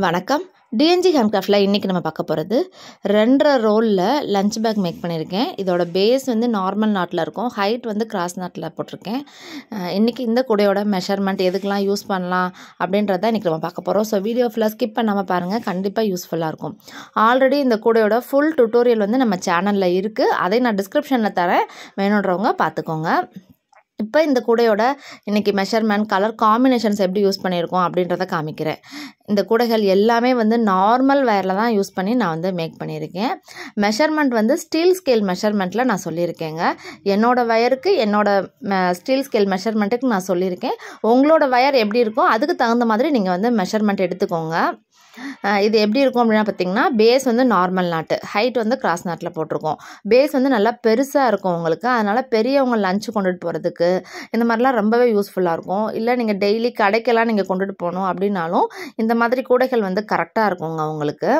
வணக்கம். டிஎன்ஜி ஹேண்ட்கிராஃப்டில் இன்றைக்கி நம்ம பார்க்க போகிறது 2.5 ரோலில் லஞ்ச் பேக் மேக் பண்ணியிருக்கேன். இதோட பேஸ் வந்து நார்மல் நாட்டில் இருக்கும், ஹைட் வந்து கிராஸ் நாட்டில் போட்டிருக்கேன். இன்றைக்கி இந்த கூடையோட மெஷர்மெண்ட் எதுக்கெலாம் யூஸ் பண்ணலாம் அப்படின்றத இன்றைக்கி நம்ம பார்க்க போகிறோம். ஸோ வீடியோ ஃபுல்லாக ஸ்கிப் பண்ணாமல் பாருங்கள், கண்டிப்பாக யூஸ்ஃபுல்லாக இருக்கும். ஆல்ரெடி இந்த கூடையோட ஃபுல் டுட்டோரியல் வந்து நம்ம சேனலில் இருக்குது, அதை நான் டிஸ்கிரிப்ஷனில் தரேன், வேணுன்றவங்க பார்த்துக்கோங்க. இப்போ இந்த கூடையோட இன்றைக்கி மெஷர்மெண்ட், கலர் காம்பினேஷன்ஸ் எப்படி யூஸ் பண்ணியிருக்கோம் அப்படின்றத காமிக்கிறேன். இந்த கூடைகள் எல்லாமே வந்து நார்மல் வேரில் தான் யூஸ் பண்ணி நான் வந்து மேக் பண்ணியிருக்கேன். மெஷர்மெண்ட் வந்து ஸ்டீல் ஸ்கேல் மெஷர்மெண்ட்டில் நான் சொல்லியிருக்கேங்க. என்னோடய வயருக்கு ஸ்டீல் ஸ்கேல் மெஷர்மெண்ட்டுக்கு நான் சொல்லியிருக்கேன். உங்களோட வயர் எப்படி இருக்கோ அதுக்கு தகுந்த மாதிரி நீங்கள் வந்து மெஷர்மெண்ட் எடுத்துக்கோங்க. இது எப்படி இருக்கும் அப்படின்னா பார்த்திங்கன்னா, பேஸ் வந்து நார்மல் நாட்டு, ஹைட் வந்து கிராஸ் நாட்டில் போட்டிருக்கோம். பேஸ் வந்து நல்லா பெருசாக இருக்கும் உங்களுக்கு, அதனால் பெரியவங்க லஞ்சு கொண்டுட்டு போகிறதுக்கு இந்த மாதிரிலாம் ரொம்பவே யூஸ்ஃபுல்லாக இருக்கும். இல்லை நீங்கள் டெய்லி கடைக்கெல்லாம் நீங்கள் கொண்டுட்டு போகணும் அப்படின்னாலும் இந்த மாதிரி கூடைகள் வந்து கரெக்டாக இருக்குங்க உங்களுக்கு.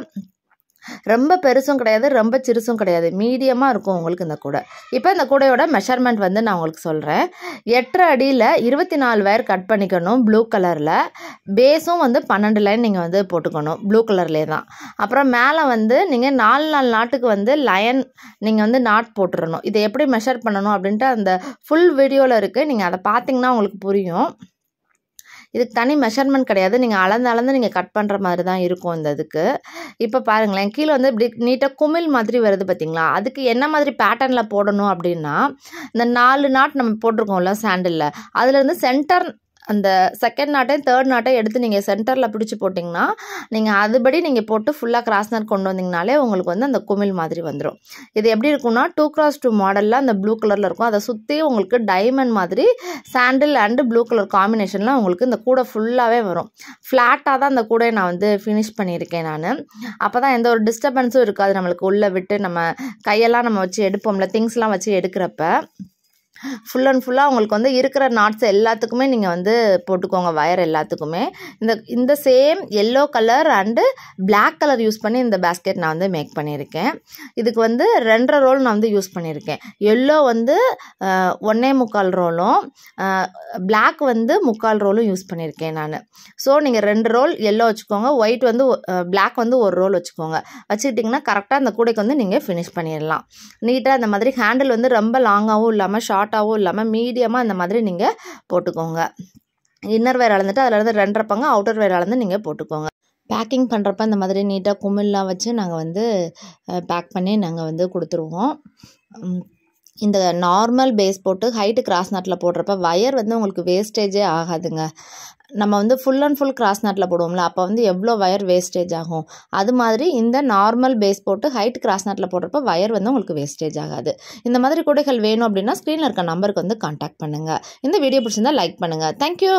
ரொம்ப பெருசும் கிடையாது, ரொம்ப சிறுசும் கிடையாது, மீடியமாக இருக்கும் உங்களுக்கு இந்த கூடை. இப்போ இந்த கூடையோட மெஷர்மெண்ட் வந்து நான் உங்களுக்கு சொல்கிறேன். 8.5 அடியில் 24 வயர் கட் பண்ணிக்கணும் ப்ளூ கலரில். பேஸும் வந்து 12 லைன் நீங்கள் வந்து போட்டுக்கணும் ப்ளூ கலர்லேயே தான். அப்புறம் மேலே வந்து நீங்கள் 4 நாட்டுக்கு வந்து லைன் நீங்கள் வந்து நாட் போட்டுடணும். இதை எப்படி மெஷர் பண்ணணும் அப்படின்ட்டு அந்த ஃபுல் வீடியோவில் இருக்குது, நீங்கள் அதை பார்த்தீங்கன்னா உங்களுக்கு புரியும். இதுக்கு தனி மெஷர்மெண்ட் கிடையாது, நீங்கள் அளந்து நீங்கள் கட் பண்ணுற மாதிரி தான் இருக்கும் இந்த இதுக்கு. இப்போ பாருங்களேன், கீழே வந்து இப்படி நீட்டாக குமிழ் மாதிரி வருது பார்த்திங்களா, அதுக்கு என்ன மாதிரி பேட்டர்னில் போடணும் அப்படின்னா, இந்த 4 நாட் நம்ம போட்டிருக்கோம்ல சாண்டிலில், அதுலேருந்து சென்டர் அந்த செகண்ட் நாட்டையும் தேர்ட் நாட்டையும் எடுத்து நீங்கள் சென்டரில் பிடிச்சி போட்டிங்கன்னா, நீங்கள் அதுபடி நீங்கள் போட்டு ஃபுல்லாக கிராஸ் நாட் கொண்டு வந்தீங்கனாலே உங்களுக்கு வந்து அந்த குமிழ் மாதிரி வந்துடும். இது எப்படி இருக்குன்னா 2x2 மாடலில் அந்த ப்ளூ கலரில் இருக்கும், அதை சுற்றி உங்களுக்கு டைமண்ட் மாதிரி சாண்டில் அண்டு ப்ளூ கலர் காம்பினேஷனில் உங்களுக்கு இந்த கூடை ஃபுல்லாகவே வரும். ஃப்ளாட்டாக தான் அந்த கூடையை நான் வந்து ஃபினிஷ் பண்ணியிருக்கேன் நான். அப்போ தான் எந்த ஒரு டிஸ்டர்பன்ஸும் இருக்காது, நம்மளுக்கு உள்ளே விட்டு நம்ம கையெல்லாம் நம்ம வச்சு எடுப்போம்ல, திங்ஸ்லாம் வச்சு எடுக்கிறப்ப ஃபுல் அண்ட் ஃபுல்லாக உங்களுக்கு வந்து இருக்கிற நாட்ஸ் எல்லாத்துக்குமே நீங்கள் வந்து போட்டுக்கோங்க, வயர் எல்லாத்துக்குமே. இந்த same yellow colour and black colour use பண்ணி இந்த பேஸ்கெட் நான் வந்து மேக் பண்ணியிருக்கேன். இதுக்கு வந்து 2.5 ரோல் நான் வந்து யூஸ் பண்ணியிருக்கேன். எல்லோ வந்து 1.25 ரோலும், பிளாக் வந்து 3/4 ரோலும் யூஸ் பண்ணியிருக்கேன் நான். ஸோ நீங்கள் 2 ரோல் எல்லோ வச்சுக்கோங்க, ஒயிட் வந்து பிளாக் வந்து 1 ரோல் வச்சுக்கோங்க. வச்சுக்கிட்டிங்கன்னா கரெக்டாக அந்த கூடைக்கு வந்து நீங்கள் ஃபினிஷ் பண்ணிடலாம். நீட்டாக அந்த மாதிரி ஹேண்டில் வந்து ரொம்ப லாங்காகவும் இல்லாமல் ஷார்ட்டாகவும் இல்லாமல் மீடியமாக அந்த மாதிரி நீங்கள் போட்டுக்கோங்க. இன்னர் வேர் அளந்துட்டு அதில் 2.5 பங்கு அவுட்டர் வேர் அளந்து நீங்கள் போட்டுக்கோங்க. பேக்கிங் பண்ணுறப்ப இந்த மாதிரி நீட்டாக குமிழ்லாம் வச்சு நாங்கள் வந்து பேக் பண்ணி நாங்கள் வந்து கொடுத்துருவோம். இந்த நார்மல் பேஸ் போட்டு ஹைட்டு கிராஸ் நாட்டில் போடுறப்ப வயர் வந்து உங்களுக்கு வேஸ்டேஜே ஆகாதுங்க. நம்ம வந்து ஃபுல் அண்ட் ஃபுல் கிராஸ் நாட்டில் போடுவோம்ல, அப்போ வந்து எவ்வளோ வயர் வேஸ்டேஜ் ஆகும், அது மாதிரி இந்த நார்மல் பேஸ் போட்டு ஹைட் கிராஸ் நாட்டில் போடுறப்ப வயர் வந்து உங்களுக்கு வேஸ்டேஜ் ஆகாது. இந்த மாதிரி கூடைகள் வேணும் அப்படின்னா ஸ்க்ரீனில் இருக்க நம்பருக்கு வந்து கான்டாக்ட் பண்ணுங்கள். இந்த வீடியோ பிடிச்சிருந்தால் லைக் பண்ணுங்கள். தேங்க்யூ.